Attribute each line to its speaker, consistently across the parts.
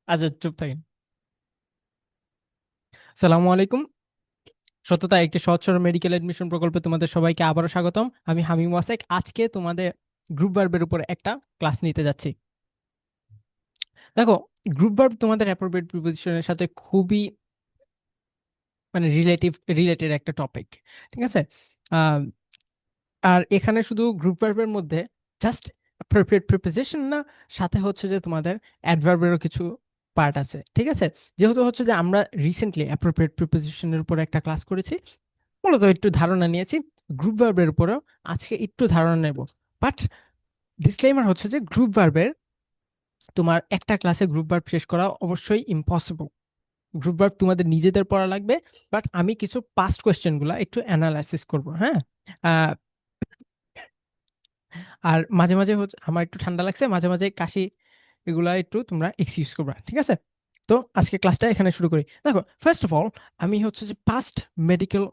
Speaker 1: আচ্ছা, চুপ থাকেন। সালামু আলাইকুম। সততা একটি সহজ সরল মেডিকেল এডমিশন প্রকল্পে তোমাদের সবাইকে আবারও স্বাগতম। আমি হামিম ওয়াসেক। আজকে তোমাদের গ্রুপ ভার্বের উপর একটা ক্লাস নিতে যাচ্ছি। দেখো, গ্রুপ ভার্ব তোমাদের অ্যাপ্রোপ্রিয়েট প্রিপোজিশনের সাথে খুবই মানে রিলেটেড একটা টপিক। ঠিক আছে। আহ, আর এখানে শুধু গ্রুপ ভার্বের মধ্যে জাস্ট অ্যাপ্রোপ্রিয়েট প্রিপোজিশন না, সাথে হচ্ছে যে তোমাদের অ্যাডভার্বেরও কিছু পার্ট আছে। ঠিক আছে। যেহেতু হচ্ছে যে আমরা রিসেন্টলি অ্যাপ্রোপ্রিয়েট প্রিপোজিশনের উপর একটা ক্লাস করেছি, মূলত একটু ধারণা নিয়েছি। গ্রুপ ভার্বের উপরেও আজকে একটু ধারণা নেব। বাট ডিসক্লেমার হচ্ছে যে গ্রুপ ভার্বের তোমার একটা ক্লাসে গ্রুপ ভার্ব শেষ করা অবশ্যই ইম্পসিবল। গ্রুপ ভার্ব তোমাদের নিজেদের পড়া লাগবে। বাট আমি কিছু পাস্ট কোয়েশ্চেন গুলা একটু অ্যানালাইসিস করব। হ্যাঁ। আহ, আর মাঝে মাঝে হচ্ছে আমার একটু ঠান্ডা লাগছে, মাঝে মাঝে কাশি, এগুলা একটু তোমরা এক্সকিউজ করবা। ঠিক আছে। তো আজকে ক্লাসটা এখানে শুরু করি। দেখো, ফার্স্ট অফ অল আমি হচ্ছে যে পাস্ট মেডিকেল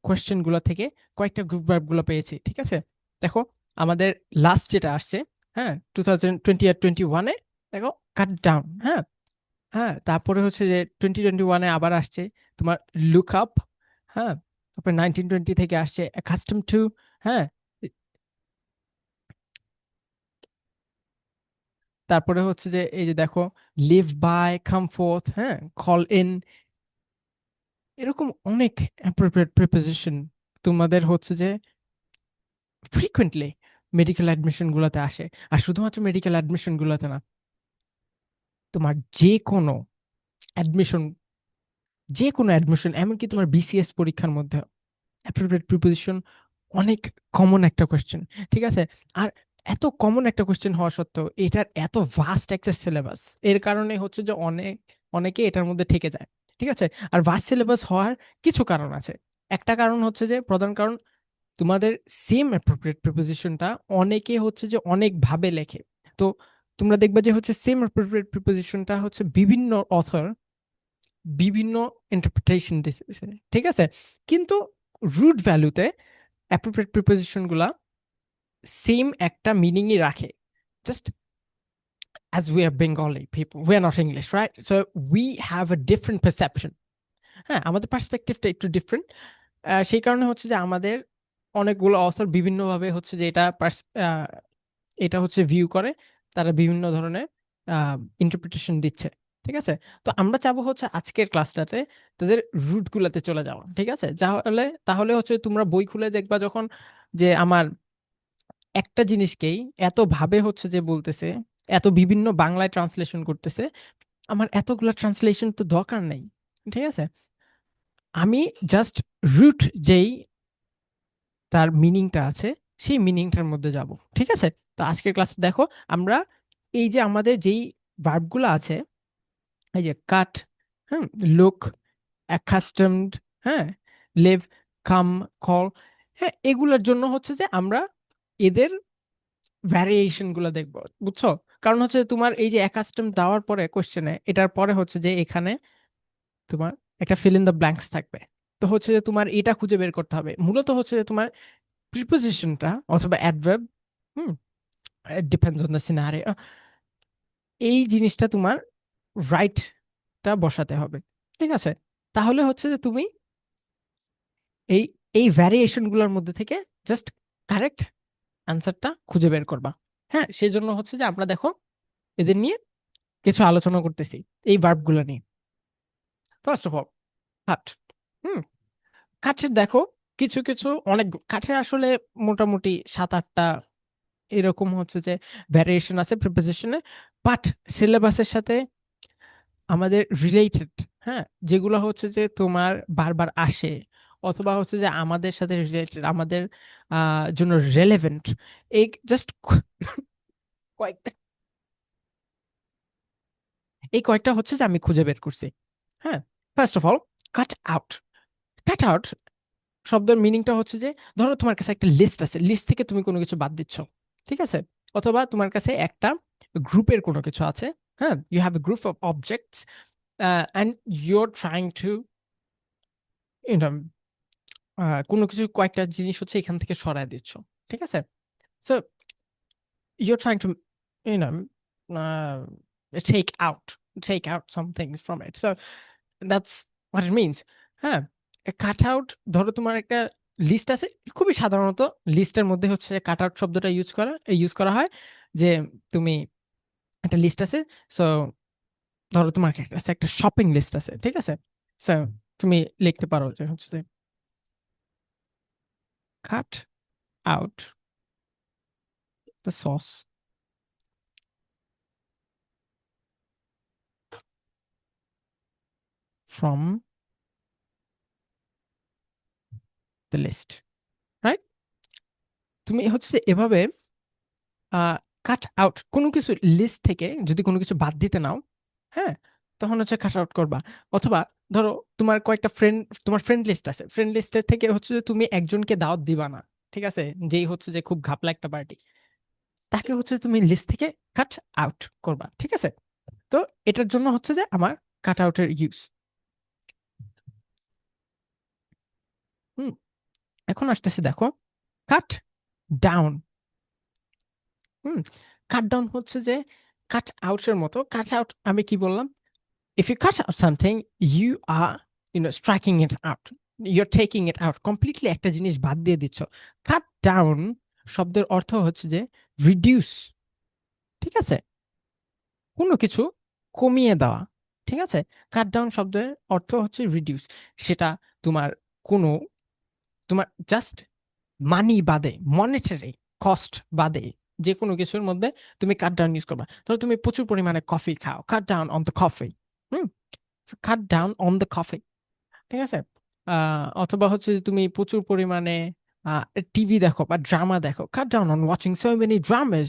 Speaker 1: কোয়েশ্চেন গুলো থেকে কয়েকটা গ্রুপ ভার্ব গুলো পেয়েছি। ঠিক আছে। দেখো, আমাদের লাস্ট যেটা আসছে, হ্যাঁ, 2020 আর 2021-এ, দেখো, কাট ডাউন। হ্যাঁ। হ্যাঁ, তারপরে হচ্ছে যে 2021-এ আবার আসছে তোমার লুক আপ। হ্যাঁ। তারপরে 1920 থেকে আসছে অ্যাকাস্টম টু। হ্যাঁ। তারপরে হচ্ছে যে এই যে দেখো, লিভ বাই, কাম ফোর্থ, হ্যাঁ, কল ইন, এরকম অনেক অ্যাপ্রোপ্রিয়েট প্রিপোজিশন তোমাদের হচ্ছে যে ফ্রিকুয়েন্টলি মেডিকেল অ্যাডমিশন গুলোতে আসে। আর শুধুমাত্র মেডিকেল অ্যাডমিশন গুলোতে না, তোমার যে কোনো অ্যাডমিশন, যে কোনো অ্যাডমিশন, এমনকি তোমার বিসিএস পরীক্ষার মধ্যে অ্যাপ্রোপ্রিয়েট প্রিপোজিশন অনেক কমন একটা কোয়েশ্চেন। ঠিক আছে। আর এত কমন একটা কোয়েশ্চেন হওয়া সত্ত্বেও এটার এত ভাস্ট একটা সিলেবাস, এর কারণে হচ্ছে যে অনেকে এটার মধ্যে ঠেকে যায়। ঠিক আছে। আর ভাস্ট সিলেবাস হওয়ার কিছু কারণ আছে। একটা কারণ হচ্ছে যে, প্রধান কারণ, তোমাদের সেম অ্যাপ্রোপ্রিয়েট প্রিপোজিশনটা অনেকে হচ্ছে যে অনেক ভাবে লেখে। তো তোমরা দেখবে যে হচ্ছে সেম অ্যাপ্রোপ্রিয়েট প্রিপোজিশনটা হচ্ছে বিভিন্ন অথর বিভিন্ন ইন্টারপ্রিটেশন দিতেছে। ঠিক আছে। কিন্তু রুট ভ্যালুতে অ্যাপ্রোপ্রিয়েট প্রিপোজিশন গুলা সেম একটা মিনিংই রাখে। Just as we are Bengali people, we are not English, right? So we have a different perception. হ্যাঁ, আমাদের পার্সপেক্টিভটা একটু ডিফারেন্ট। সেই কারণে হচ্ছে যে আমাদের অনেকগুলো অথর বিভিন্নভাবে হচ্ছে যে এটা হচ্ছে ভিউ করে, তারা বিভিন্ন ধরনের ইন্টারপ্রিটেশন দিচ্ছে। ঠিক আছে। তো আমরা চাবো হচ্ছে আজকের ক্লাসটাতে তাদের রুট গুলাতে চলে যাওয়া। ঠিক আছে। তাহলে তাহলে হচ্ছে তোমরা বই খুলে দেখবা যখন, যে আমার একটা জিনিসকেই এত ভাবে হচ্ছে যে বলতেছে, এত বিভিন্ন বাংলায় ট্রান্সলেশন করতেছে, আমার এতগুলা ট্রান্সলেশন তো দরকার নেই। ঠিক আছে। আমি জাস্ট রুট যেই তার মিনিংটা আছে, সেই মিনিংটার মধ্যে যাব। ঠিক আছে। তো আজকের ক্লাস দেখো, আমরা এই যে আমাদের যেই ভার্বগুলো আছে, এই যে কাট, হুম, লুক, অ্যাকাস্টমড, হ্যাঁ, লিভ, কাম, কল, হ্যাঁ, এগুলোর জন্য হচ্ছে যে আমরা এদের ভ্যারিয়েশন গুলো দেখবো। বুঝছো? কারণ হচ্ছে তোমার এই যে অ্যাকাস্টম দেওয়ার পরে কোশ্চেনে, এটার পরে হচ্ছে যে এখানে তোমার একটা ফিল ইন দ্য ব্ল্যাঙ্কস থাকবে। তো হচ্ছে যে তোমার এটা খুঁজে বের করতে হবে। মূলত হচ্ছে যে তোমার প্রিপোজিশনটা অথবা adverb, hmm, depends on the scenario, এই জিনিসটা তোমার রাইটটা বসাতে হবে। ঠিক আছে। তাহলে হচ্ছে যে তুমি এই এই ভ্যারিয়েশন গুলোর মধ্যে থেকে জাস্ট কারেক্ট অ্যান্সারটা খুঁজে বের করবা। হ্যাঁ, সেজন্য হচ্ছে যে আমরা দেখো এদের নিয়ে কিছু আলোচনা করতেছি, এই ভার্ব গুলো নিয়ে। ফার্স্ট অফ অল, কাট। হুম। কাঠের দেখো, কিছু কিছু অনেক কাঠের আসলে মোটামুটি 7-8টা এরকম হচ্ছে যে ভ্যারিয়েশন আছে প্রিপোজিশনে। বাট সিলেবাসের সাথে আমাদের রিলেটেড, হ্যাঁ, যেগুলো হচ্ছে যে তোমার বারবার আসে, অথবা হচ্ছে যে আমাদের সাথে রিলেটেড, আমাদের জন্য রেলেভেন্ট, এই জাস্ট কয়েকটা, এই কয়েকটা হচ্ছে যে আমি খুঁজে বের করছি। হ্যাঁ। First of all, cut out. Cut out শব্দের মিনিংটা হচ্ছে যে, ধরো তোমার কাছে একটা লিস্ট আছে, লিস্ট থেকে তুমি কোনো কিছু বাদ দিচ্ছ। ঠিক আছে। অথবা তোমার কাছে একটা গ্রুপের কোনো কিছু আছে। হ্যাঁ, you have a group of objects and you're trying to, you know, কোনো কিছু কয়েকটা জিনিস হচ্ছে এখান থেকে সরায় দিচ্ছ। ঠিক আছে। So you're trying to, you know, take out. take out some things from it. So that's what it means. হ্যাঁ, কাট আউট, ধরো তোমার একটা লিস্ট আছে, খুবই সাধারণত লিস্টের মধ্যে হচ্ছে কাট আউট শব্দটা ইউজ করা হয় যে তুমি একটা লিস্ট আছে, সো ধরো তোমার কাছে একটা শপিং লিস্ট আছে, ঠিক আছে, সো তুমি লিখতে পারো যে হচ্ছে cut out the sauce from the list, right? তুমি হচ্ছে এভাবে কাট আউট কোনো কিছু লিস্ট থেকে যদি কোনো কিছু বাদ দিতে নাও, হ্যাঁ, তখন হচ্ছে কাট আউট করবা। অথবা ধরো তোমার কয়েকটা ফ্রেন্ড, তোমার ফ্রেন্ড লিস্ট আছে, ফ্রেন্ড লিস্টের থেকে হচ্ছে যে তুমি একজনকে দাওয়াত দিবা না, ঠিক আছে, যেই হচ্ছে যে খুব ঘাপলা একটা পার্টি, তাকে হচ্ছে তুমি লিস্ট থেকে কাট আউট করবা, ঠিক আছে। তো এটার জন্য হচ্ছে যে আমার কাট আউটের ইউজ। হুম, এখন আসতেছে দেখো কাট ডাউন। হুম, কাট ডাউন হচ্ছে যে কাট আউটের মতো। কাট আউট আমি কি বললাম, if you cut out something, you are, striking it out, you're taking it out completely, একটা জিনিস বাদ দিয়ে দিচ্ছ। কাট ডাউন শব্দের অর্থ হচ্ছে যে রিডিউস, ঠিক আছে, কোনো কিছু কমিয়ে দেওয়া, ঠিক আছে। কাট ডাউন শব্দের অর্থ হচ্ছে রিডিউস। সেটা তোমার কোনো, তোমার জাস্ট মানি বাদে, মনিটারি কস্ট বাদে, যে কোনো কিছুর মধ্যে তুমি কাট ডাউন ইউজ করবা। ধরো তুমি প্রচুর পরিমাণে কফি খাও, cut down on the coffee. Hmm, cut down on the coffee, ঠিক আছে। অথবা হচ্ছে যে তুমি প্রচুর পরিমাণে টিভি দেখো বা ড্রামা দেখো, cut down on watching so many dramas.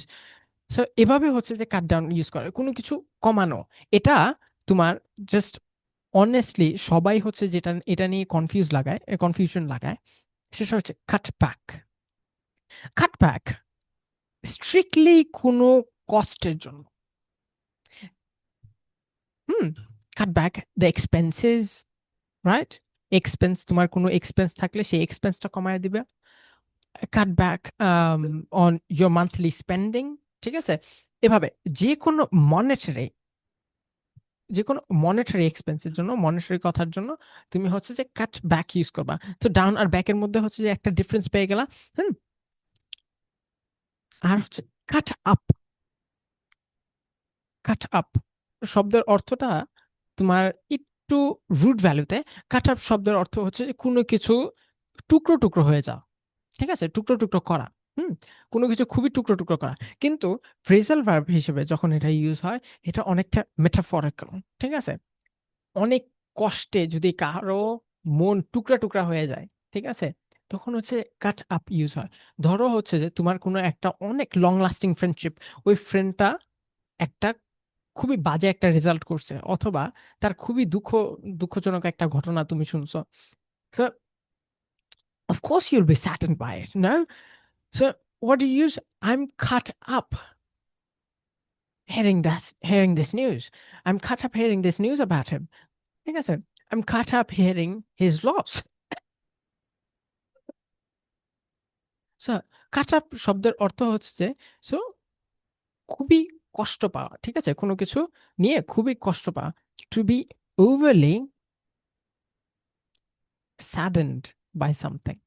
Speaker 1: So এভাবে হচ্ছে যে কাট ডাউন ইউজ করে কোনো কিছু কমানো। এটা তোমার জাস্ট অনেস্টলি সবাই হচ্ছে যেটা এটা নিয়ে কনফিউশন লাগায়, সেটা হচ্ছে cut back. Cut back strictly কোনো কস্টের জন্য। Hmm, cut back the expenses, right? Expense, তোমার কোনো এক্সপেন্স থাকলে সেই এক্সপেন্সটা কমায় দিবে। Cut back on your monthly spending, ঠিক আছে। এভাবে যে কোনো মনিটারি, যে কোনো মনিটারি এক্সপেন্সের জন্য, মনিটারি কথার জন্য তুমি হচ্ছে যে কাট ব্যাক ইউজ করবা। তো ডাউন আর ব্যাকের মধ্যে হচ্ছে যে একটা ডিফারেন্স পেয়ে গেলা। হুম, আর হচ্ছে কাট আপ। কাট আপ শব্দের অর্থটা তোমার একটু রুট ভ্যালুতে। কাট আপ শব্দের অর্থ হচ্ছে যে কোনো কিছু টুকরো টুকরো হয়ে যাওয়া, ঠিক আছে, টুকরো টুকরো করা। হুম, কোনো কিছু খুবই টুকরো টুকরো করা। কিন্তু ফ্রেজাল ভার্ব হিসেবে যখন এটা ইউজ হয়, এটা অনেকটা মেটাফরিক্যাল, ঠিক আছে। অনেক কষ্টে যদি কারো মন টুকরা টুকরা হয়ে যায়, ঠিক আছে, তখন হচ্ছে কাট আপ ইউজ হয়। ধরো হচ্ছে যে তোমার কোনো একটা অনেক লং লাস্টিং ফ্রেন্ডশিপ, ওই ফ্রেন্ডটা একটা খুবই বাজে একটা রেজাল্ট করছে, অথবা তার খুবই দুঃখজনক একটা ঘটনা তুমি শুনছো। So of course you'll be saddened by it, no? So what do you use? I'm cut up hearing this news. I'm cut up hearing this news about him. ঠিক আছে? I'm cut up hearing his loss. So cut up শব্দের অর্থ হচ্ছে যে so খুবই কষ্ট পাওয়া, ঠিক আছে, কোনো কিছু নিয়ে খুবই কষ্ট পাওয়া। To be overly saddened by something,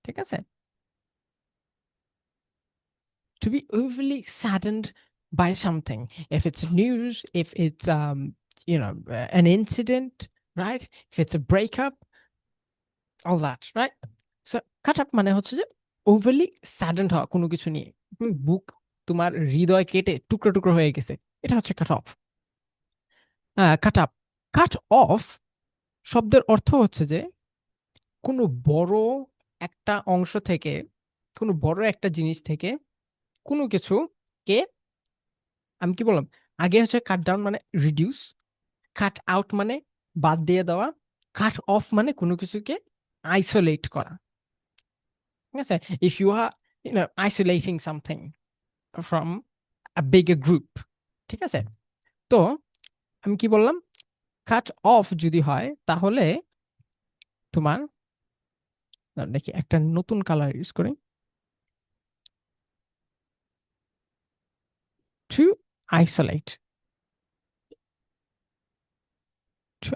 Speaker 1: ঠিক আছে? To be overly saddened by something. If it's news, if it's an incident, right? If it's a breakup, all that, right? So cut up মানে হচ্ছে যে overly saddened হওয়া কোনো কিছু নিয়ে। বুক, তোমার হৃদয় কেটে টুকরো টুকরো হয়ে গেছে, এটা হচ্ছে কাট অফ। কাট আপ, কাট অফ শব্দের অর্থ হচ্ছে যে কোনো বড় একটা অংশ থেকে, কোনো বড় একটা জিনিস থেকে কোনো কিছু কে, আমি কি বললাম, আগে হচ্ছে কাট ডাউন মানে রিডিউস, কাট আউট মানে বাদ দিয়ে দেওয়া, কাট অফ মানে কোনো কিছুকে আইসোলেট করা, ঠিক আছে। If you are isolating something from a big group, ঠিক আছে। তো আমি কি বললাম, কাট অফ যদি হয় তাহলে তোমার, দেখি একটা নতুন কালার ইউজ করি, to isolate,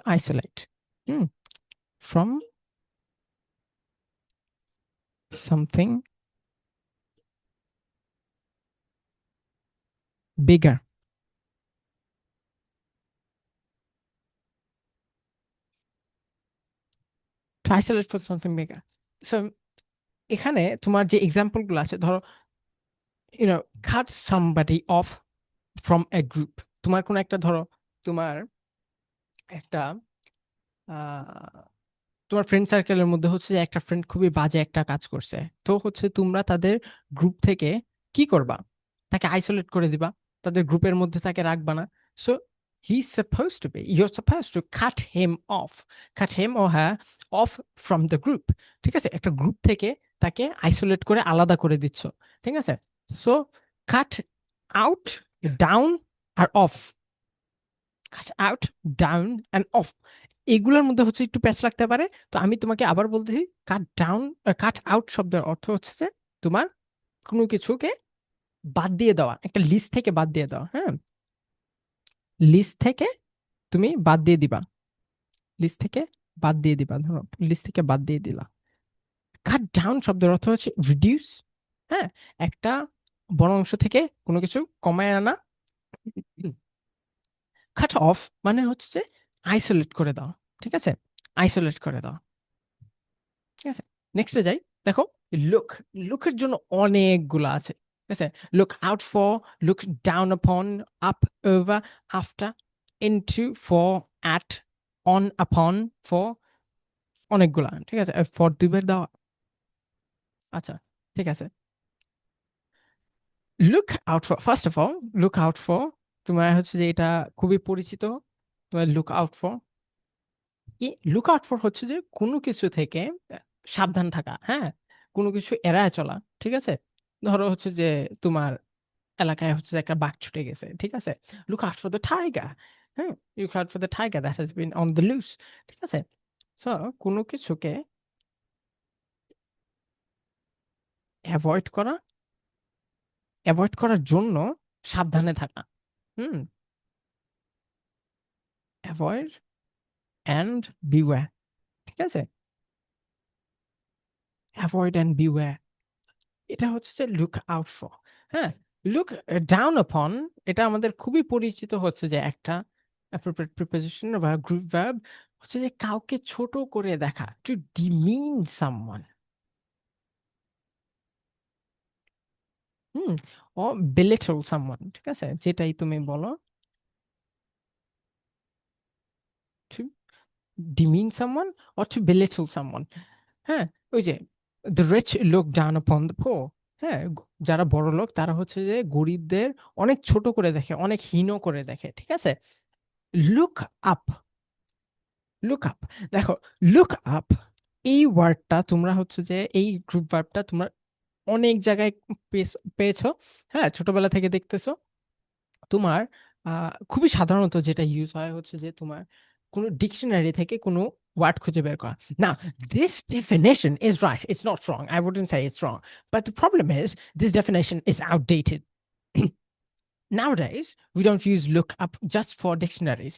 Speaker 1: isolate from something bigger. To isolate from something bigger. So এখানে তোমার যে এক্সাম্পল গুলো আছে, ধরো cut somebody off from a group. তোমার কোন একটা, ধরো তোমার একটা তোমার ফ্রেন্ড সার্কেলের মধ্যে হচ্ছে যে একটা ফ্রেন্ড খুবই বাজে একটা কাজ করছে, তো হচ্ছে তোমরা তাদের গ্রুপ থেকে কি করবা, তাকে আইসোলেট করে দিবা, তাদের গ্রুপের মধ্যে তাকে রাখবা না। So he suppose to be, you are suppose to cut him off, cut him ও হ্যাঁ অফ ফ্রম দ্য গ্রুপ। ঠিক আছে, একটা গ্রুপ থেকে তাকে আইসোলেট করে আলাদা করে দিচ্ছ। ঠিক আছে, সো কাট আউট, ডাউন আর off, cut out, down and off, এগুলোর মধ্যে হচ্ছে একটু প্যাচ লাগতে পারে। তো আমি তোমাকে আবার বলতেছি, কাট ডাউন, কাট আউট শব্দের অর্থ হচ্ছে যে তোমার কোনো কিছুকে বাদ দিয়ে দেওয়া, একটা লিস্ট থেকে বাদ দিয়ে দেওয়া। হ্যাঁ, লিস্ট থেকে তুমি বাদ দিয়ে দিবা, লিস্ট থেকে বাদ দিয়ে দিবা, ধরো লিস্ট থেকে বাদ দিয়ে দিলা। কাট ডাউন শব্দের অর্থ হচ্ছে রিডিউস। হ্যাঁ, একটা বড় অংশ থেকে কোনো কিছু কমায় আনা। কাট অফ মানে হচ্ছে যে আইসোলেট করে দাও। ঠিক আছে, আইসোলেট করে দাও। ঠিক আছে, নেক্সটে যাই। দেখো, লুক, লুকের জন্য অনেকগুলো আছে। ঠিক আছে, look out for, look down আপন, up, over, after, into, for, at, on, আপন, ফর, অনেকগুলা। ঠিক আছে, ফর দুইবার দেওয়া। আচ্ছা, ঠিক আছে। Look out for, first of all, look out for তোমার হচ্ছে যে এটা খুবই পরিচিত। তোমার লুক আউট ফর কি, লুক আউট ফর হচ্ছে যে কোনো কিছু থেকে সাবধান থাকা। হ্যাঁ, কোনো কিছু এড়ায় চলা। ঠিক আছে, ধরো হচ্ছে যে তোমার এলাকায় হচ্ছে যে একটা বাঘ ছুটে গেছে। ঠিক আছে, look out for the tiger. হ্যাঁ, look out for the tiger that has been on the loose. ঠিক আছে, সো কোনো কিছুকে অ্যাভয়েড করা, অ্যাভয়েড করার জন্য সাবধানে থাকা। Hmm, avoid and beware. ঠিক আছে, অ্যাভয়েড অ্যান্ড বিওয়্যার, এটা হচ্ছে যে লুক আউট ফর। হ্যাঁ, লুক ডাউন আপন, এটা আমাদের খুবই পরিচিত হচ্ছে যে একটা অ্যাপ্রোপ্রিয়েট প্রিপোজিশন বা গ্রুপ ভার্ব, হচ্ছে যে কাউকে ছোট করে দেখা, টু ডিমিন সামওয়ান। হুম, ও বেলিটল সামওয়ান। ঠিক আছে, যেটাই তুমি বলো, to demean someone or to belittle someone. হ্যাঁ, ওই যে the rich look down upon the পোর। হ্যাঁ, যারা বড় লোক তারা হচ্ছে যে গরিবদের অনেক ছোট করে দেখে, অনেক হীন করে দেখে। ঠিক আছে, লুক আপ, লুক আপ, দেখো, লুক আপ এই ওয়ার্ডটা তোমরা হচ্ছে যে এই গ্রুপ ভার্বটা তোমরা অনেক জায়গায় পেয়েছো। হ্যাঁ, ছোটবেলা থেকে দেখতেছো। তোমার খুবই সাধারণত যেটা ইউজ হয় হচ্ছে যে তোমার কোনো ডিকশনারি থেকে কোনো ওয়ার্ড খুঁজে বের করা। না, this definition is right, it's not wrong, I wouldn't say it's wrong, but the problem is this definition is outdated. Nowadays, we don't use look up just for dictionaries.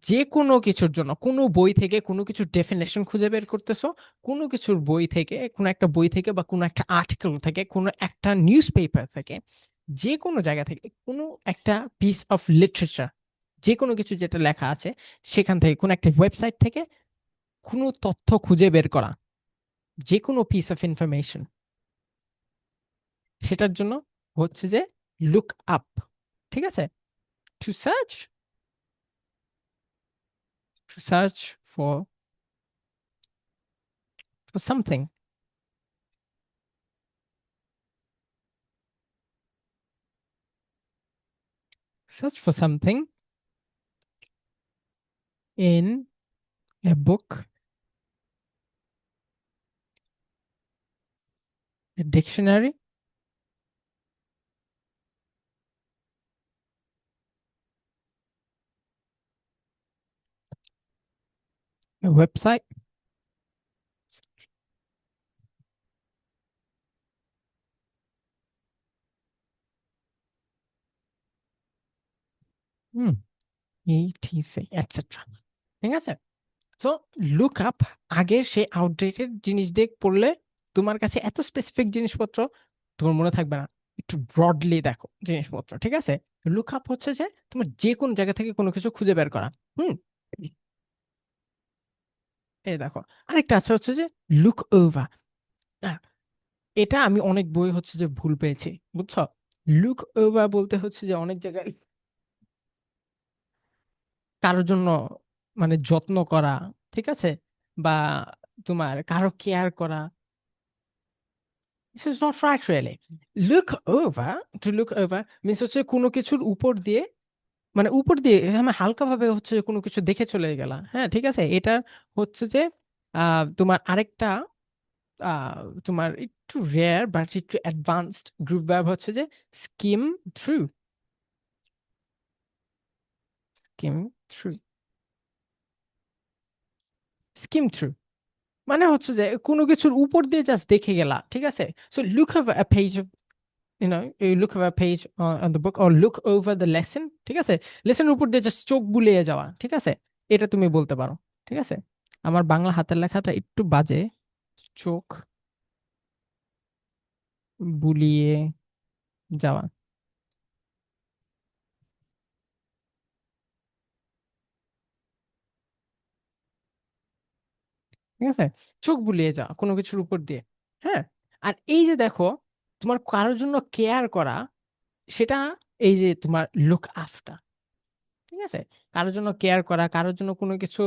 Speaker 1: যে কোনো কিছুর জন্য কোনো বই থেকে কোনো কিছুর ডেফিনেশন খুঁজে বের করতেছো, কোনো কিছুর বই থেকে, কোনো একটা বই থেকে বা কোনো একটা আর্টিকেল থেকে, কোনো একটা নিউজ পেপার থেকে, যে কোনো জায়গা থেকে, কোনো একটা পিস অফ লিটারেচার, যে কোনো কিছু যেটা লেখা আছে সেখান থেকে, কোনো একটা ওয়েবসাইট থেকে কোনো তথ্য খুঁজে বের করা, যে কোনো পিস অফ ইনফরমেশন, সেটার জন্য হচ্ছে যে লুক আপ। ঠিক আছে, to search, to search for for something, search for something in a book, a dictionary, a website. Hmm, এইটিসি etcetera, ঠিক আছে। সো লুক আপ, আগের সেই আউটডেটেড জিনিস দিয়ে পড়লে তোমার কাছে এত স্পেসিফিক জিনিসপত্র তোমার মনে থাকবে না। একটু ব্রডলি দেখো জিনিসপত্র, ঠিক আছে। লুক আপ হচ্ছে যে তোমার যে কোন জায়গা থেকে কোনো কিছু খুঁজে বের করা। হুম। এই দেখো, আরেকটা আছে হচ্ছে যে লুক ওভার। এটা আমি অনেক বই হচ্ছে যে ভুল পেয়েছি, বুঝছো। লুক ওভার বলতে হচ্ছে যে অনেক জায়গায় কারোর জন্য মানে যত্ন করা, ঠিক আছে, বা তোমার কারো কেয়ার করা। This is not right really. Look over, to look over means হচ্ছে কোনো কিছুর উপর দিয়ে, মানে উপর দিয়ে আমি হালকা ভাবে হচ্ছে কোনো কিছু দেখে চলে গেলা, হ্যাঁ ঠিক আছে। এটা হচ্ছে যে তোমার আরেকটা আহ, তোমার একটু রেয়ার বাট একটু অ্যাডভান্সড গ্রুপ ভার্ব হচ্ছে যে scheme through. Scheme through, scheme through মানে হচ্ছে যে কোনো কিছুর উপর দিয়ে জাস্ট দেখে গেলা, ঠিক আছে। So look over a page, you look over a page on the book or look over the lesson, ঠিক আছে। লেসনের উপর দিয়ে জাস্ট চোখ বুলিয়ে যাওয়া, ঠিক আছে, এটা তুমি বলতে পারো, ঠিক আছে। আমার বাংলা হাতের লেখাটা একটু বাজে, চোখ বুলিয়ে যাওয়া, ঠিক আছে। চোখ বুলিয়ে যাওয়া কোনো কিছুর উপর দিয়ে, হ্যাঁ। আর এই যে দেখো, তোমার কারোর জন্য কেয়ার করা, সেটা এই যে তোমার লুক আফটার, ঠিক আছে। কারোর জন্য কেয়ার করা, কারোর জন্য কোনো কিছু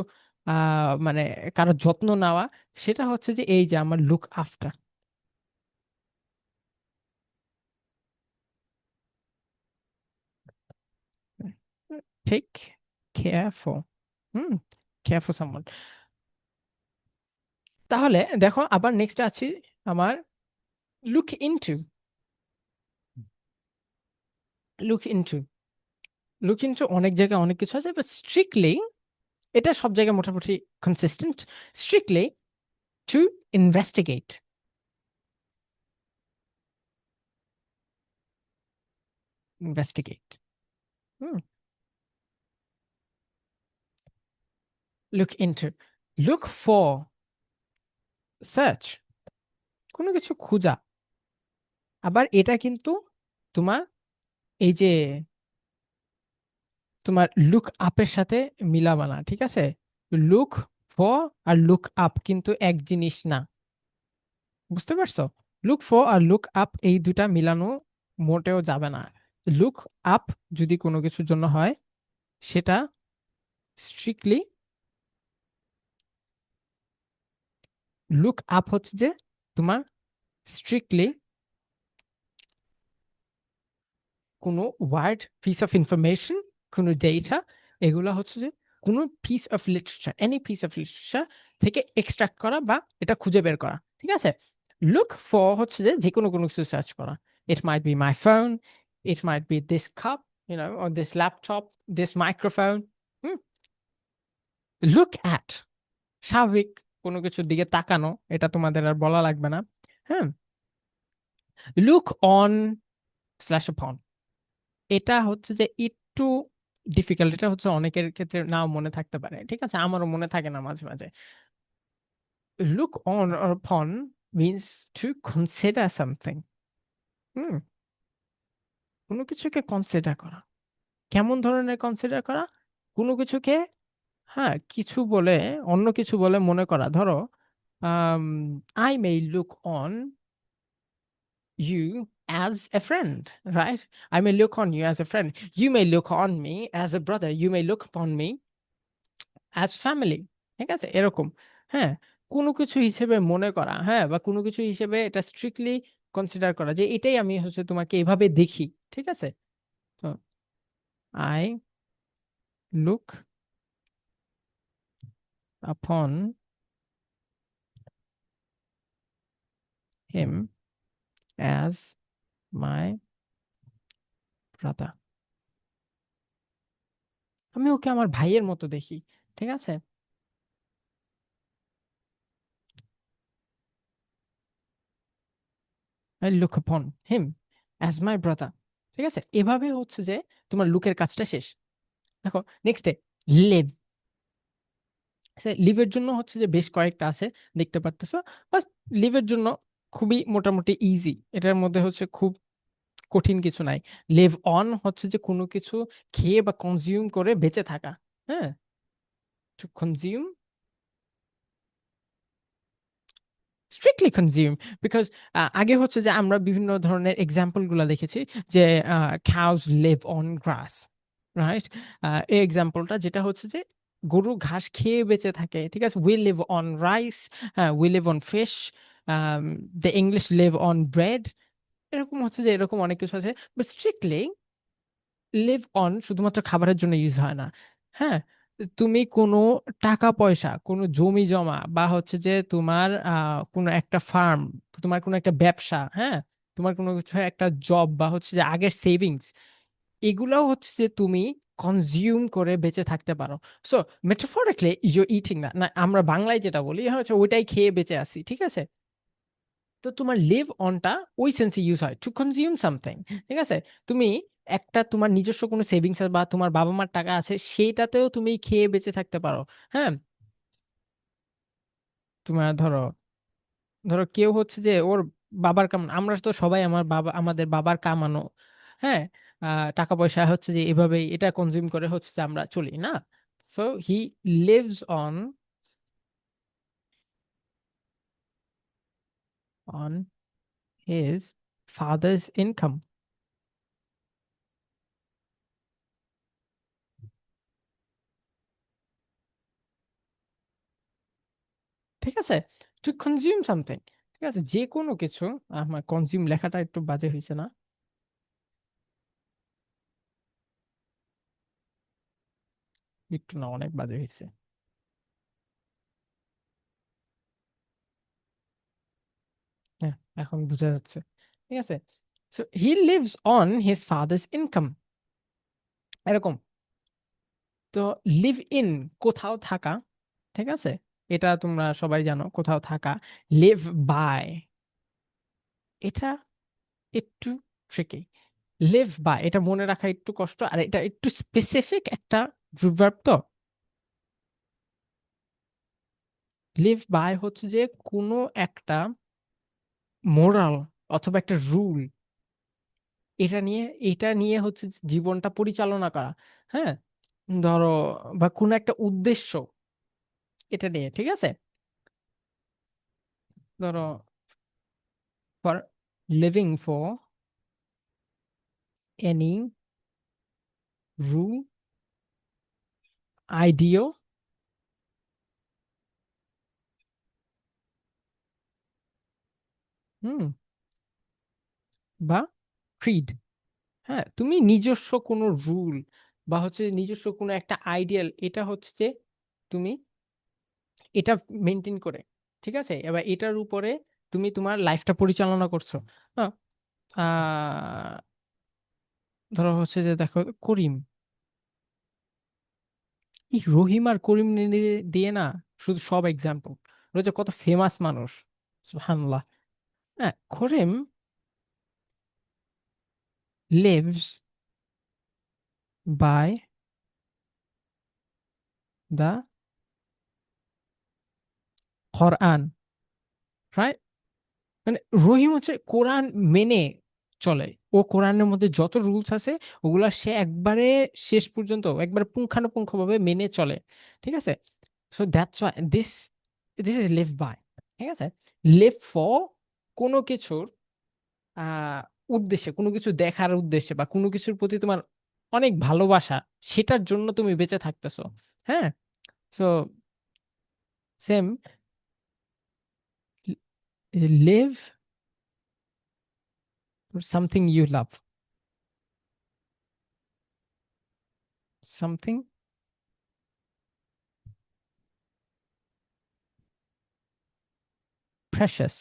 Speaker 1: মানে কারোর যত্ন নেওয়া, সেটা হচ্ছে যে এই যে আমার look after. Take care for, hmm, care for someone। তাহলে দেখো আবার নেক্সট আছে আমার look into. Look into, look into অনেক জায়গায় অনেক কিছু আছে, বাট স্ট্রিক্টলি এটা সব জায়গায় মোটামুটি consistent. Strictly to investigate, investigate. Hmm. Look into, look for, search, কোনো কিছু খোঁজা। আবার এটা কিন্তু তোমার এই যে তোমার লুক আপের সাথে মিলাবা না, ঠিক আছে। লুক ফর আর লুক আপ কিন্তু এক জিনিস না, বুঝতে পারছো। লুক ফর আর লুক আপ এই দুটা মিলানো মোটেও যাবে না। লুক আপ যদি কোনো কিছুর জন্য হয়, সেটা স্ট্রিক্টলি, লুক আপ হচ্ছে যে তোমার স্ট্রিক্টলি কোনো ওয়ার্ড, পিস অফ ইনফরমেশন, কোনো ডেটা, এগুলো হচ্ছে যে কোনো piece of literature, any piece of literature থেকে এক্সট্রাক্ট করা বা এটা খুঁজে বের করা, ঠিক আছে। লুক ফর হচ্ছে যে যে কোনো কোনো কিছু সার্চ করা। It might be my phone, it might be this cup, or this laptop, this microphone. Hmm. Look at, স্বাভাবিক কোনো কিছুর দিকে তাকানো, এটা তোমাদের আর বলা লাগবে না। হ্যাঁ। লুক অন স্ল্যাশ upon, এটা হচ্ছে যে একটু ডিফিকাল্ট, এটা হচ্ছে অনেকের ক্ষেত্রে নাও মনে থাকতে পারে, ঠিক আছে, আমারও মনে থাকে না মাঝে মাঝে। Look on or upon means to consider something. Hmm. কোনো কিছুকে কনসিডার করা, কেমন ধরনের কনসিডার করা, কোনো কিছুকে, হ্যাঁ, কিছু বলে, অন্য কিছু বলে মনে করা। ধরো I may look on you as a friend, right? I may look on you as a friend. You may look on me as a brother. You may look upon me as family. ঠিক আছে, এরকম। হ্যাঁ, কোনো কিছু হিসেবে মনে করা, হ্যাঁ, বা কোনো কিছু হিসেবে এটা স্ট্রিক্টলি কনসিডার করা যে এটাই আমি হচ্ছে তোমাকে এভাবে দেখি, ঠিক আছে। তো আই লুক আপন হিম অ্যাজ মাই ব্রাদার, আমি ওকে আমার ভাইয়ের মতো দেখি, ঠিক আছে। আই লুক আপন হিম অ্যাজ মাই ব্রাদার, ঠিক আছে। এভাবে হচ্ছে যে তোমার লুকের কাজটা শেষ। দেখো নেক্সটে লিভ। লিভের জন্য হচ্ছে যে বেশ কয়েকটা আছে, দেখতে পারতেছো। বাস লিভের জন্য খুবই মোটামুটি ইজি, এটার মধ্যে হচ্ছে খুব কঠিন কিছু নাই। লিভ অন হচ্ছে যে কোনো কিছু খেয়ে বা কনজিউম করে বেঁচে থাকা। হ্যাঁ, to consume, strictly consume. Because আগে হচ্ছে যে আমরা বিভিন্ন ধরনের এক্সাম্পল গুলা দেখেছি, যে cows live on grass, right. এই এক্সাম্পলটা যেটা হচ্ছে যে গরু ঘাস খেয়ে বেঁচে থাকে, ঠিক আছে। we live on rice, we live on fish, the English live on bread। এরকম হচ্ছে যে এরকম অনেক কিছু আছে, বাট স্ট্রিক্টলি লিভ অন শুধুমাত্র খাবারের জন্য ইউজ হয় না। হ্যাঁ, তুমি কোনো টাকা পয়সা, কোনো জমি জমা, বা হচ্ছে যে তোমার কোনো একটা ফার্ম, তোমার কোনো একটা ব্যবসা, হ্যাঁ, তোমার কোনো কিছু একটা জব, বা হচ্ছে যে আগের সেভিংস, এগুলাও হচ্ছে যে তুমি কনজিউম করে বেঁচে থাকতে পারো। সো মেটাফরিক্যালি ইউ ইটিং, না না আমরা বাংলায় যেটা বলি হচ্ছে ওইটাই খেয়ে বেঁচে আছি, ঠিক আছে। তো তোমার লিভ অনটা ওই সেন্সে ইউজ হয়, টু কনজিউম সামথিং, ঠিক আছে। তুমি একটা তোমার নিজস্ব কোনো সেভিংস বা তোমার বাবা মার টাকা আছে, সেইটাতেও তুমি খেয়ে বেঁচে থাকতে পারো। হ্যাঁ, তোমার ধরো, ধরো কেউ হচ্ছে যে ওর বাবার আমরা তো সবাই আমার বাবা, আমাদের বাবার কামানো, হ্যাঁ, টাকা পয়সা হচ্ছে যে এভাবেই এটা কনজিউম করে হচ্ছে যে আমরা চলি না। So he lives on, on his father's income. ঠিক আছে, টু কনজিউম সামথিং, ঠিক আছে, যে কোনো কিছু। আমার কনজিউম লেখাটা একটু বাজে হয়েছে না? একটু না, অনেক বাজে হয়েছে। হ্যাঁ, এখন বোঝা যাচ্ছে, ঠিক আছে। So he lives on his father's income, এরকম। তো লিভ ইন, কোথাও থাকা, ঠিক আছে, এটা তোমরা সবাই জানো, কোথাও থাকা। লিভ বাই, এটা একটু ট্রিকি। লিভ বাই এটা মনে রাখা একটু কষ্ট, আর এটা একটু স্পেসিফিক একটা ভার্ব। তো লিভ বাই হচ্ছে যে কোনো একটা মোরাল অথবা একটা রুল, এটা নিয়ে, এটা নিয়ে হচ্ছে যে জীবনটা পরিচালনা করা। হ্যাঁ, ধরো, বা কোনো একটা উদ্দেশ্য, এটা নিয়ে, ঠিক আছে। ধরো, for living for any rule, আইডিও, হুম, বা ক্রিড। হ্যাঁ, তুমি নিজস্ব কোনো রুল বা হচ্ছে নিজস্ব কোনো একটা আইডিয়াল, এটা হচ্ছে যে তুমি এটা মেনটেন করে, ঠিক আছে, এবার এটার উপরে তুমি তোমার লাইফটা পরিচালনা করছো। হ্যাঁ, আহ ধরো হচ্ছে যে দেখো করিম, এই রহিম আর করিম দিয়ে না শুধু সব এক্সাম্পল, রয়েছে কত ফেমাস মানুষ, সুবহানাল্লাহ। হ্যাঁ, Karim lives by the Quran, right. মানে রহিম হচ্ছে কোরআন মেনে চলে, ও কোরআনের মধ্যে যত রুলস আছে ওগুলা সে একবারে শেষ পর্যন্ত একবারে পুঙ্খানুপুঙ্খ ভাবে মেনে চলে, ঠিক আছে। So that's why this, this is live by, ঠিক আছে। লিভ ফর কোনো কিছুর আহ উদ্দেশ্যে, কোনো কিছু দেখার উদ্দেশ্যে, বা কোনো কিছুর প্রতি তোমার অনেক ভালোবাসা, সেটার জন্য তুমি বেঁচে থাকতেছো। হ্যাঁ, so same, live something you love, something precious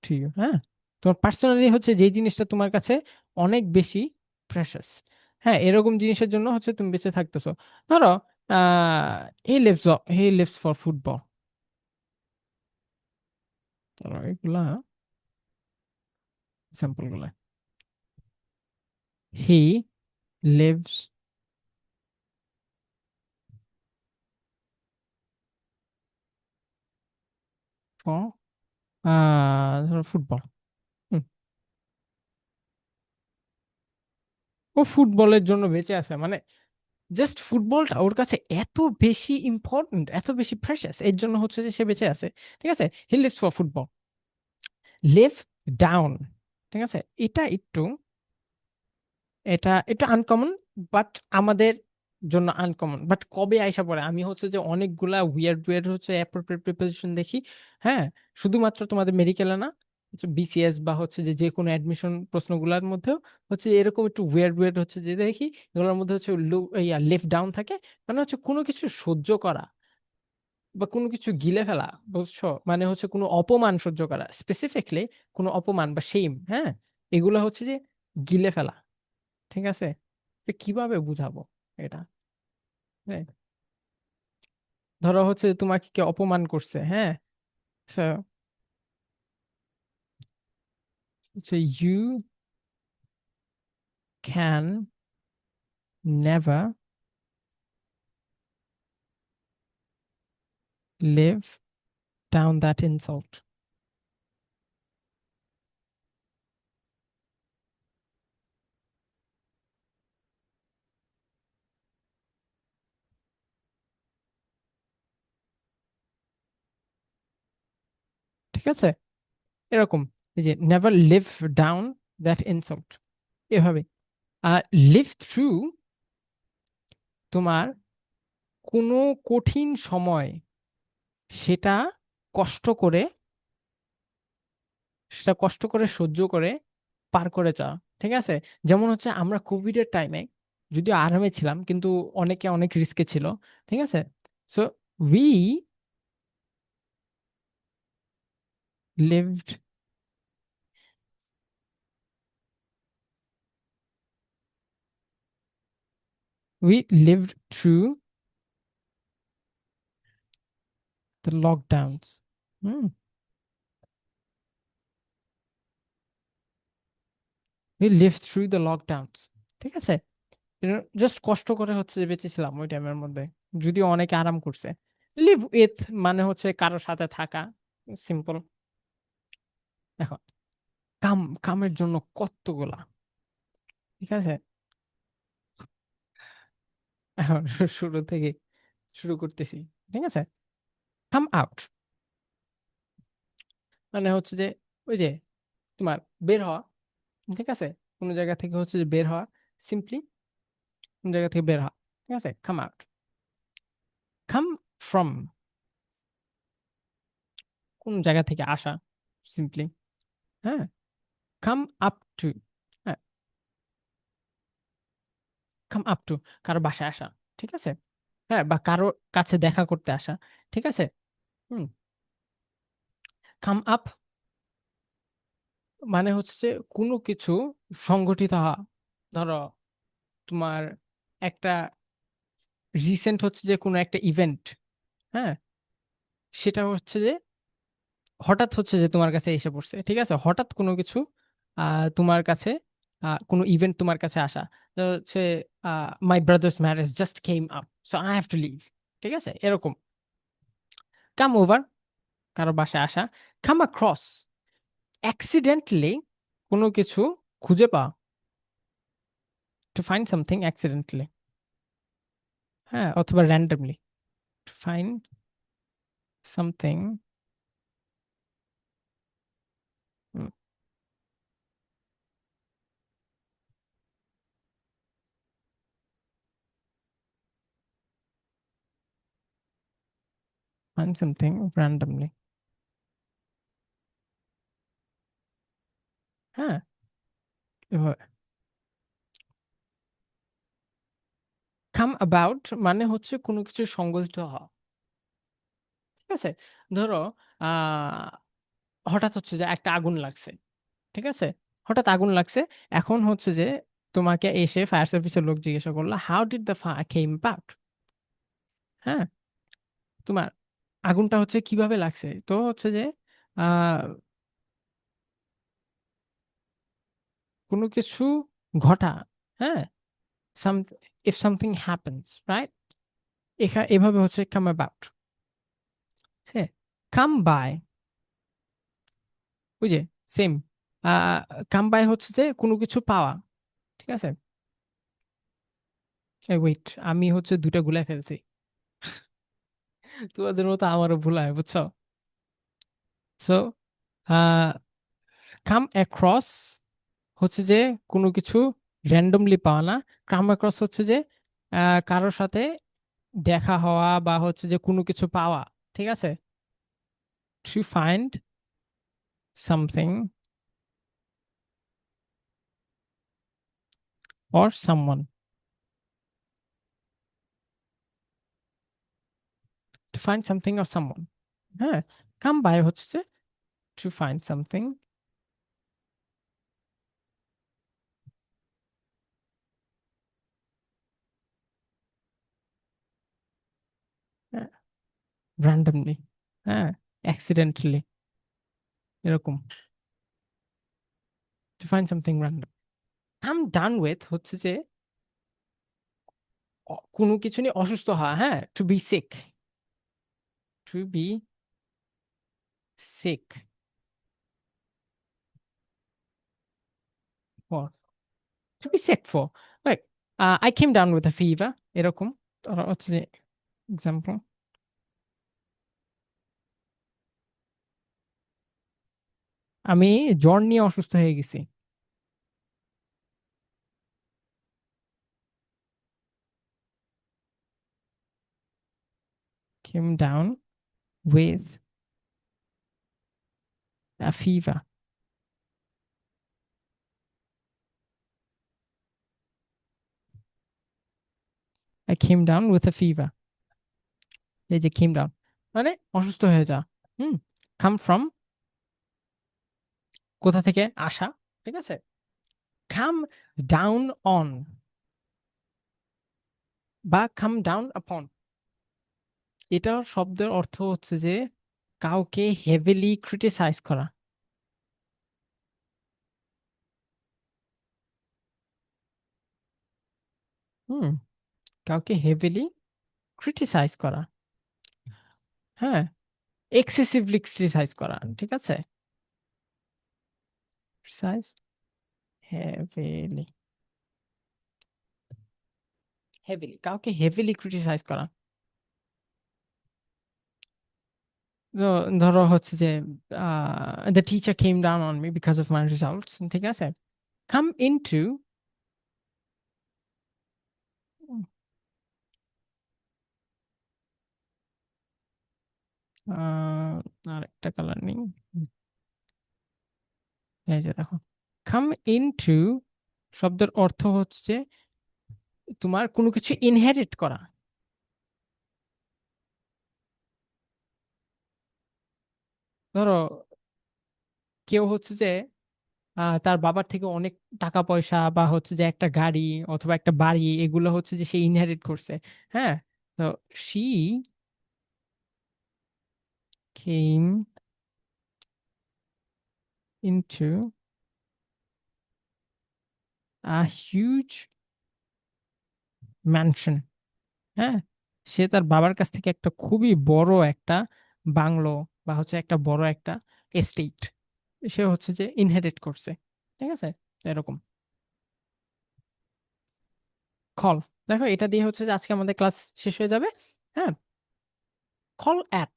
Speaker 1: to you. হ্যাঁ, তোমার পার্সোনালি হচ্ছে যে জিনিসটা তোমার কাছে অনেক বেশি প্রেশাস, হ্যাঁ, এরকম জিনিসের জন্য হচ্ছে তুমি বেঁচে থাকতেছো। ধরো he lives, he lives for football, ধরো এগুলা এক্সাম্পল গুলা। হি লিভস ফর ধরো ফুটবল। হুম, ও ফুটবলের জন্য বেঁচে আছে মানে জাস্ট ফুটবলটা ওর কাছে এত বেশি ইম্পর্ট্যান্ট, এত বেশি প্রেশাস, এর জন্য হচ্ছে যে সে বেঁচে আছে। ঠিক আছে, he lives for football. Live down, ঠিক আছে, এটা একটু, এটা এটা আনকমন, বাট আমাদের জন্য আনকমন, বাট কবে আইসা পড়ে আমি হচ্ছে যে অনেকগুলা উইয়ার্ড উইয়ার্ড হচ্ছে অ্যাপ্রোপ্রিয়েট প্রিপোজিশন দেখি। হ্যাঁ, শুধুমাত্র তোমাদের মেডিকেলে না, হচ্ছে বিসিএস বা হচ্ছে যে যে কোনো অ্যাডমিশন প্রশ্নগুলোর মধ্যেও হচ্ছে এরকম একটু উইয়ার্ড উইয়ার্ড হচ্ছে যে দেখি, এগুলোর মধ্যে হচ্ছে লেফট ডাউন থাকে। মানে হচ্ছে কোনো কিছু সহ্য করা বা কোনো কিছু গিলে ফেলা, বুঝছো, মানে হচ্ছে কোনো অপমান সহ্য করা, স্পেসিফিকলি কোনো অপমান বা শেম, হ্যাঁ, এগুলো হচ্ছে যে গিলে ফেলা। ঠিক আছে, তো কিভাবে বুঝাবো এটা? হ্যাঁ, ধরো হচ্ছে তোমাকে কে অপমান করছে, হ্যাঁ, so you can never live down that insult. ঠিক আছে, এরকম, এই যে never live down that insult, এভাবে। আর live through, তোমার কোনো কঠিন সময় সেটা কষ্ট করে, সেটা কষ্ট করে সহ্য করে পার করে যাওয়া। ঠিক আছে, যেমন হচ্ছে আমরা কোভিড এর টাইমে যদিও আরামে ছিলাম কিন্তু অনেকে অনেক রিস্কে ছিল। ঠিক আছে, so we lived, we lived through the lockdowns. Hmm, we live through the lockdowns. ঠিক আছে, জাস্ট কষ্ট করে হচ্ছে যে বেঁচেছিলাম ওই টাইমের মধ্যে, যদিও অনেকে আরাম করছে। লিভ উইথ মানে হচ্ছে কারোর সাথে থাকা, সিম্পল। দেখো, কামের জন্য কতগুলা। ঠিক আছে, এখন শুরু থেকে শুরু করতেছি। ঠিক আছে, কাম আউট মানে হচ্ছে যে ওই যে তোমার বের হওয়া। ঠিক আছে, কোনো জায়গা থেকে হচ্ছে যে বের হওয়া, সিম্পলি কোন জায়গা থেকে বের হওয়া। ঠিক আছে, কাম আউট। কাম ফ্রম, কোন জায়গা থেকে আসা, সিম্পলি। হ্যাঁ, কাম আপ টু, হ্যাঁ, কাম আপ টু কারো বাসায় আসা। ঠিক আছে, হ্যাঁ, বা কারো কাছে দেখা করতে আসা। ঠিক আছে, হুম, কাম আপ মানে হচ্ছে যে কোনো কিছু সংগঠিত হওয়া। ধরো তোমার একটা রিসেন্ট হচ্ছে যে কোনো একটা ইভেন্ট, হ্যাঁ, সেটা হচ্ছে যে হঠাৎ হচ্ছে যে তোমার কাছে এসে পড়ছে। ঠিক আছে, হঠাৎ কোনো কিছু তোমার কাছে, কোনো ইভেন্ট তোমার কাছে আসা, তো হচ্ছে my brother's marriage just came up, so I have to leave. ঠিক আছে, এরকম। কাম ওভার কারো বাসায় আসা। কাম অ্যাক্রস অ্যাক্সিডেন্টলি কোনো কিছু খুঁজে পাওয়া, টু ফাইন্ড সামথিং অ্যাক্সিডেন্টলি, হ্যাঁ, অথবা randomly, two find something, find something randomly. হ্যাঁ, এভাবে। কাম অ্যাবাউট মানে হচ্ছে কোনো কিছু সংগঠিত হওয়া। ঠিক আছে, ধরো আহ হঠাৎ হচ্ছে যে একটা আগুন লাগছে। ঠিক আছে, হঠাৎ আগুন লাগছে, এখন হচ্ছে যে তোমাকে এসে ফায়ার সার্ভিসের লোক জিজ্ঞাসা করলো how did the fire came about. হ্যাঁ, তোমার আগুনটা হচ্ছে কিভাবে লাগছে, তো হচ্ছে যে আহ কোনো কিছু ঘটা, হ্যাঁ, সাম, ইফ সামথিং হ্যাপেন্স, রাইট, এভাবে হচ্ছে কাম অ্যাবাউট। কাম বাই, ওই যে সেম। কাম বাই হচ্ছে যে কোনো কিছু পাওয়া, ঠিক আছে। ওয়েট, আমি হচ্ছে দুটা গুলাই ফেলছি। তোমাদের মতো আমারও ভুল হয়, বুঝছো। সো কাম অ্যাক্রস হচ্ছে যে কোনো কিছু র্যান্ডমলি পাওয়া না। কাম অ্যাক্রস হচ্ছে যে কারোর সাথে দেখা হওয়া বা হচ্ছে যে কোনো কিছু পাওয়া, ঠিক আছে। To find something or someone. To find something or someone, হ্যাঁ। কাম বাই হচ্ছে যে টু ফাইন্ড সামথিং র্যান্ডমলি, হ্যাঁ, অ্যাক্সিডেন্টালি, এরকম। To find something random. Come down with হচ্ছে যে কোনো কিছু নিয়ে অসুস্থ হওয়া, হ্যাঁ, to be sick. To be sick for, to be sick for, like I came down with a fever, এরকম। ধরো হচ্ছে যে এক্সাম্পল, আমি জ্বর নিয়ে অসুস্থ হয়ে গেছি। Came down with a fever. I came down with a fever. এই যে came down মানে অসুস্থ হয়ে যা। হুম। come from কোথা থেকে আসা, ঠিক আছে। come down on বা come down upon, এটার শব্দের অর্থ হচ্ছে যে কাউকে হেভিলি ক্রিটিসাইজ করা। হুম। কাউকে হেভিলি ক্রিটিসাইজ করা, হ্যাঁ, এক্সেসিভলি ক্রিটিসাইজ করা, ঠিক আছে। ক্রিটিসাইজ হেভিলি, হেভিলি, কাউকে হেভিলি ক্রিটিসাইজ করা। তো ধরো হচ্ছে যে the teacher came down on me because of my results, ঠিক আছে। কাম ইনটু, আর একটা কালার নেই। এই যে দেখো, কাম ইনটু শব্দের অর্থ হচ্ছে তোমার কোনো কিছু ইনহেরিট করা। ধরো কেউ হচ্ছে যে তার বাবার থেকে অনেক টাকা পয়সা বা হচ্ছে যে একটা গাড়ি অথবা একটা বাড়ি, এগুলো হচ্ছে যে সে ইনহেরিট করছে, হ্যাঁ। তো she came into a huge mansion, হ্যাঁ। সে তার বাবার কাছ থেকে একটা খুবই বড় একটা বাংলো বা হচ্ছে একটা বড় একটা এস্টেট সে হচ্ছে যে ইনহেরিট করছে, ঠিক আছে। এরকম। কল, দেখো এটা দিয়ে হচ্ছে যে আজকে আমাদের ক্লাস শেষ হয়ে যাবে, হ্যাঁ। কল অ্যাট,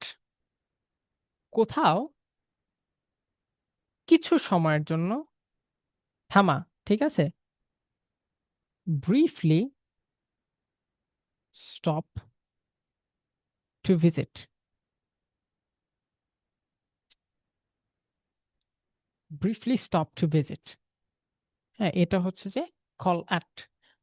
Speaker 1: কোথাও কিছু সময়ের জন্য থামা, ঠিক আছে। Briefly stop to visit, briefly stop to visit, হ্যাঁ। এটা হচ্ছে যে কল অ্যাট।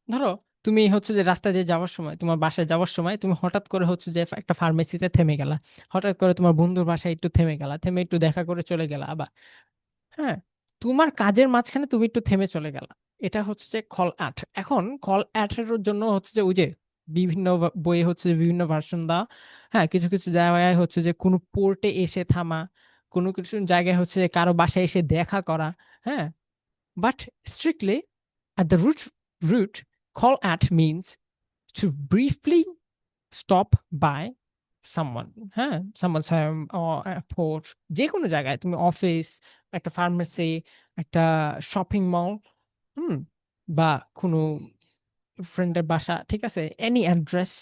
Speaker 1: ধরো তুমি হচ্ছে যে রাস্তা দিয়ে যাওয়ার সময়, তোমার বাসায় যাওয়ার সময় তুমি হঠাৎ করে হচ্ছে যে একটা ফার্মেসিতে থেমে গেলা, হঠাৎ করে তোমার বন্ধুর বাসায় একটু থেমে গেলা, থেমে একটু দেখা করে চলে গেলা আবার, হ্যাঁ। তোমার কাজের মাঝখানে তুমি একটু থেমে চলে গেলা, এটা হচ্ছে যে কল অ্যাট। এখন কল অ্যাট এর জন্য হচ্ছে যে ওই যে বিভিন্ন বইয়ে হচ্ছে যে বিভিন্ন ভার্সন দেওয়া, হ্যাঁ। কিছু কিছু জায়গায় হচ্ছে যে কোনো পোর্টে এসে থামা, কোনো কিছু জায়গায় হচ্ছে যে কারো বাসায় এসে দেখা করা, হ্যাঁ। But strictly, at the root, call at means to briefly stop by someone, হ্যাঁ, সামওয়ান, পোর্ট, যে কোনো জায়গায় তুমি, অফিস, একটা ফার্মেসি, একটা শপিং মল, হুম, বা কোনো ফ্রেন্ডের বাসা, ঠিক আছে, এনি অ্যাড্রেস।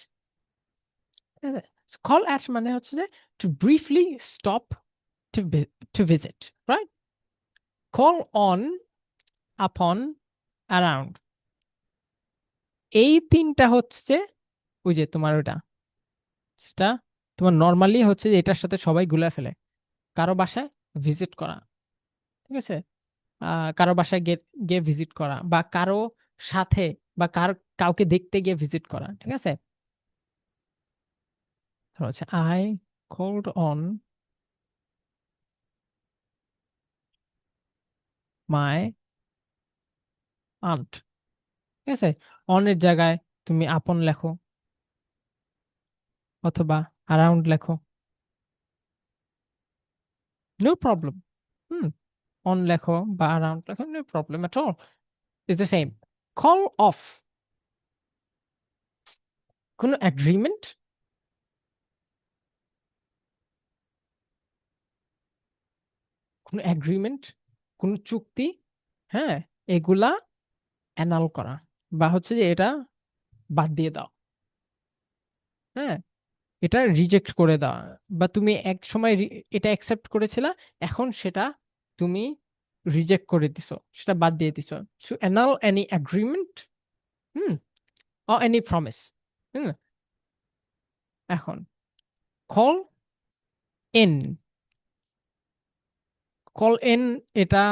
Speaker 1: কল অ্যাট মানে হচ্ছে যে to briefly stop, to to visit, right? Call on, upon, around, এই তিনটা হচ্ছে ওই যে তোমার ওটা, সেটা তোমার নর্মালি হচ্ছে যে এটার সাথে সবাই গুলা ফেলে। কারো বাসায় ভিজিট করা, ঠিক আছে, কারো বাসায় গিয়ে গিয়ে ভিজিট করা, বা কারো সাথে, বা কাউকে দেখতে গিয়ে ভিজিট করা, ঠিক আছে। ধরো হচ্ছে I called on my aunt, ঠিক আছে। অনের জায়গায় তুমি আপন লেখো, অথবা অ্যারাউন্ড লেখো, নো প্রবলেম। হুম, অন লেখো বা অ্যারাউন্ড লেখো, no problem at all, is the same. Call off, কোনো অ্যাগ্রিমেন্ট, কোনো অ্যাগ্রিমেন্ট, কোনো চুক্তি, হ্যাঁ, এগুলা অ্যানাল করা, বা হচ্ছে যে এটা বাদ দিয়ে দাও, হ্যাঁ, এটা রিজেক্ট করে দেওয়া, বা তুমি এক সময় এটা অ্যাকসেপ্ট করেছিলা, এখন সেটা তুমি রিজেক্ট করে দিছো, সেটা বাদ দিয়ে দিছো। So annul any agreement, hmm, or any promise, hmm. এখন কল ইন, কল ইন, এটা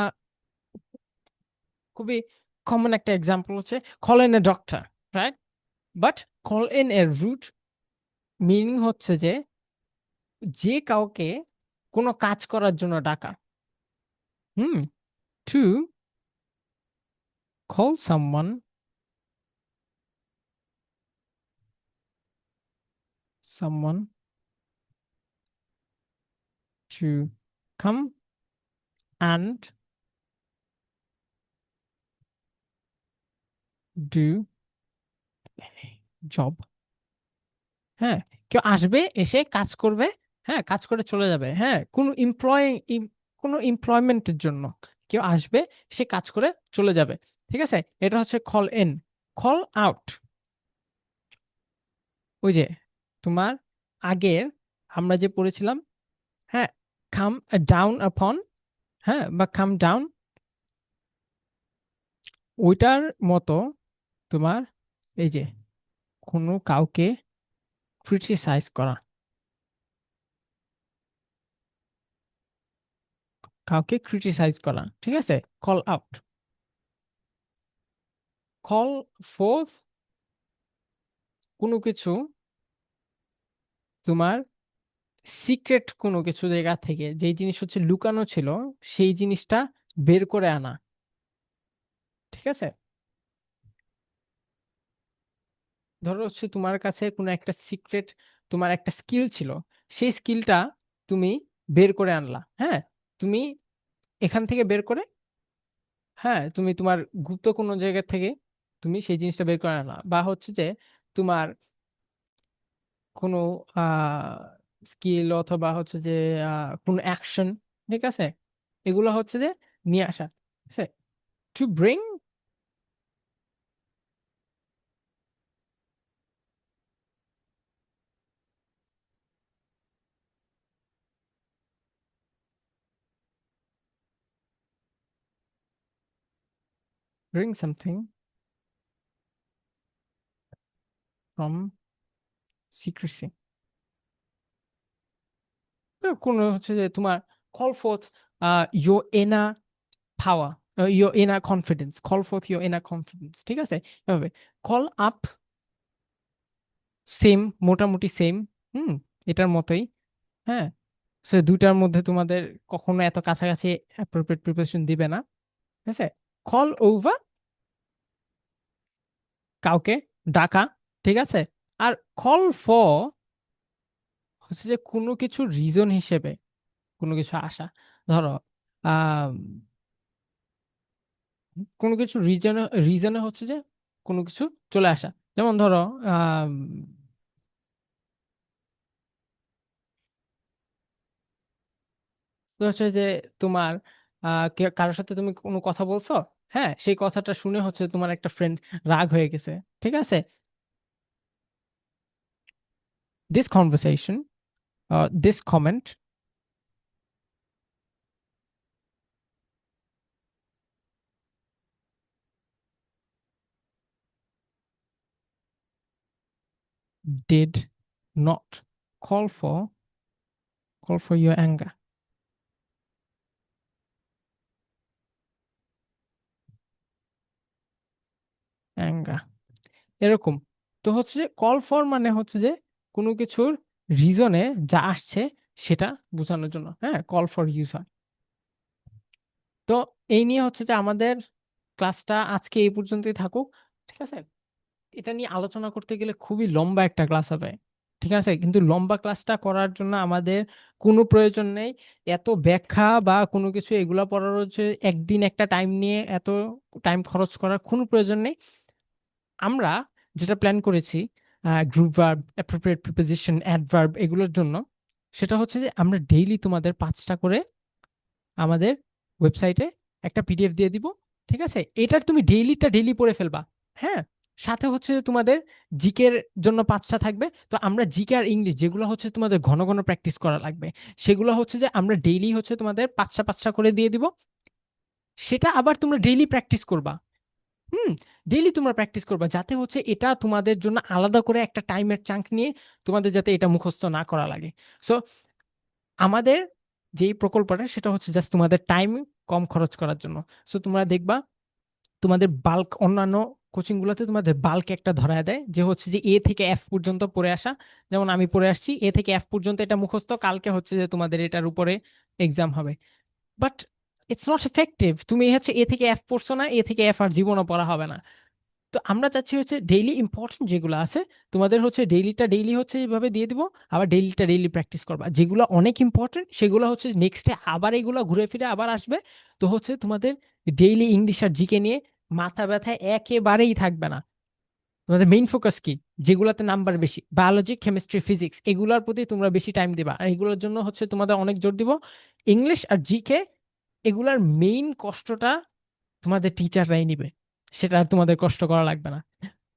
Speaker 1: খুবই কমন একটা এক্সাম্পল হচ্ছে call in a doctor, right? But call in এর রুট মিনিং হচ্ছে যে যে কাউকে কোনো কাজ করার জন্য ডাকা, hmm, to call someone, someone to come and do job, হ্যাঁ, কেউ আসবে, এসে কাজ করবে, হ্যাঁ, কাজ করে চলে যাবে, হ্যাঁ, কোনো এমপ্লয়মেন্টের জন্য কেউ আসবে, সে কাজ করে চলে যাবে, ঠিক আছে। এটা হচ্ছে কল ইন। কল আউট, ওই যে তোমার আগের আমরা যে পড়েছিলাম, হ্যাঁ, কাম ডাউন আপন, হ্যাঁ, বা কাম ডাউন, ওইটার মতো তোমার এই যে কোনো কাউকে ক্রিটিসাইজ করা, কাউকে ক্রিটিসাইজ করা, ঠিক আছে, কল আউট। কল ফোর্থ, কোনো কিছু তোমার সিক্রেট, কোনো কিছু জায়গা থেকে যেই জিনিস হচ্ছে লুকানো ছিল, সেই জিনিসটা বের করে আনা, ঠিক আছে। ধরো হচ্ছে তোমার কাছে কোনো একটা সিক্রেট, তোমার একটা স্কিল ছিল, সেই স্কিলটা তুমি বের করে আনলা, হ্যাঁ, তুমি এখান থেকে বের করে, হ্যাঁ, তুমি তোমার গুপ্ত কোনো জায়গা থেকে তুমি সেই জিনিসটা বের করে আনলা, বা হচ্ছে যে তোমার কোনো স্কিল, অথবা হচ্ছে যে কোনো অ্যাকশন, ঠিক আছে, এগুলো হচ্ছে যে নিয়ে আসা, ঠিক আছে, to bring, bring something from secrecy, কোনো হচ্ছে যে তোমার call fourth your inner power, your inner confidence, call fourth your inner confidence, ঠিক আছে, এভাবে। কল আপ, সেম, মোটামুটি সেম, হুম, এটার মতোই, হ্যাঁ। সে দুইটার মধ্যে তোমাদের কখনো এত কাছাকাছি অ্যাপ্রোপ্রিয়েট প্রিপারেশন দিবে না, ঠিক আছে। কল ওভার, কাউকে ডাকা, ঠিক আছে। আর কল ফর হচ্ছে যে কোনো কিছু রিজন হিসেবে কোনো কিছু আসা, ধরো আহ কোনো কিছু রিজনে, রিজনে হচ্ছে যে কোনো কিছু চলে আসা, যেমন ধরো আহ তো হচ্ছে যে তোমার কারোর সাথে তুমি কোনো কথা বলছো, হ্যাঁ, সেই কথাটা শুনে হচ্ছে তোমার একটা ফ্রেন্ড রাগ হয়ে গেছে, ঠিক আছে, this conversation, this comment did not call for your anger, এরকম। তো হচ্ছে যে কল ফর মানে হচ্ছে যে কোনো কিছুর রিজনে যা আসছে সেটা বোঝানোর জন্য, হ্যাঁ, কল ফর ইউজ হয়। তো এই নিয়ে হচ্ছে যে আমাদের ক্লাসটা আজকে এই পর্যন্তই থাকুক, ঠিক আছে। এটা নিয়ে আলোচনা করতে গেলে খুবই লম্বা একটা ক্লাস হবে, ঠিক আছে, কিন্তু লম্বা ক্লাসটা করার জন্য আমাদের কোনো প্রয়োজন নেই এত ব্যাখ্যা বা কোনো কিছু এগুলা পড়ার হচ্ছে একদিন একটা টাইম নিয়ে এত টাইম খরচ করার কোনো প্রয়োজন নেই। আমরা যেটা প্ল্যান করেছি group verb, appropriate preposition, adverb এগুলোর জন্য, সেটা হচ্ছে যে আমরা ডেইলি তোমাদের 5টা করে আমাদের ওয়েবসাইটে একটা পিডিএফ দিয়ে দিব, ঠিক আছে, এটার তুমি ডেইলিটা ডেইলি পড়ে ফেলবা, হ্যাঁ। সাথে হচ্ছে যে তোমাদের জিকের জন্য 5টা থাকবে। তো আমরা জিকে আর ইংলিশ যেগুলো হচ্ছে তোমাদের ঘন ঘন প্র্যাকটিস করা লাগবে, সেগুলো হচ্ছে যে আমরা ডেইলি হচ্ছে তোমাদের 5টা 5টা করে দিয়ে দিব, সেটা আবার তোমরা ডেইলি প্র্যাকটিস করবা। হুম, ডেইলি তোমরা প্র্যাকটিস করবা যাতে হচ্ছে এটা তোমাদের জন্য আলাদা করে একটা টাইমের চাঙ্ক নিয়ে তোমাদের যাতে এটা মুখস্থ না করা লাগে। সো আমাদের যেই প্রকল্পটা সেটা হচ্ছে জাস্ট তোমাদের টাইম কম খরচ করার জন্য। সো তোমরা দেখবা তোমাদের বাল্ক অন্যান্য কোচিং গুলোতে তোমাদের বাল্ক একটা ধরায় দেয় যে হচ্ছে যে এ থেকে এফ পর্যন্ত পড়ে আসা, যেমন আমি পড়ে আসছি এ থেকে এফ পর্যন্ত, এটা মুখস্থ, কালকে হচ্ছে যে তোমাদের এটার উপরে এক্সাম হবে। বাট ইটস নট এফেক্টিভ, তুমি হচ্ছে এ থেকে এফ পড়ছো না, এ থেকে এফ আর জীবনও পড়া হবে না। তো আমরা চাচ্ছি হচ্ছে ডেইলি ইম্পর্টেন্ট যেগুলো আছে তোমাদের হচ্ছে ডেইলিটা ডেইলি হচ্ছে এইভাবে দিয়ে দিব, আবার ডেইলিটা ডেইলি প্র্যাকটিস করবা, যেগুলো অনেক ইম্পর্টেন্ট সেগুলো হচ্ছে নেক্সটে আবার এগুলো ঘুরে ফিরে আবার আসবে। তো হচ্ছে তোমাদের ডেইলি ইংলিশ আর জিকে নিয়ে মাথা ব্যথা একেবারেই থাকবে না। তোমাদের মেইন ফোকাস কি, যেগুলোতে নাম্বার বেশি, বায়োলজি, কেমিস্ট্রি, ফিজিক্স, এগুলোর প্রতি তোমরা বেশি টাইম দিবা, আর এগুলোর জন্য হচ্ছে তোমাদের অনেক জোর দিব। ইংলিশ আর জিকে এগুলার মেইন কষ্টটা তোমাদের টিচাররাই নিবে, সেটা আর তোমাদের কষ্ট করা লাগবে না।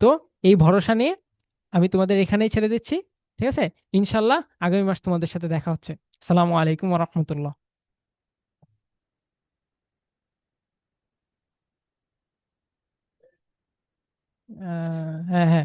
Speaker 1: তো এই ভরসা নিয়ে আমি তোমাদের এখানেই ছেড়ে দিচ্ছি, ঠিক আছে। ইনশাল্লাহ আগামী মাস তোমাদের সাথে দেখা হচ্ছে। আসসালামু আলাইকুম ওয়া রাহমাতুল্লাহ। হ্যাঁ, হ্যাঁ।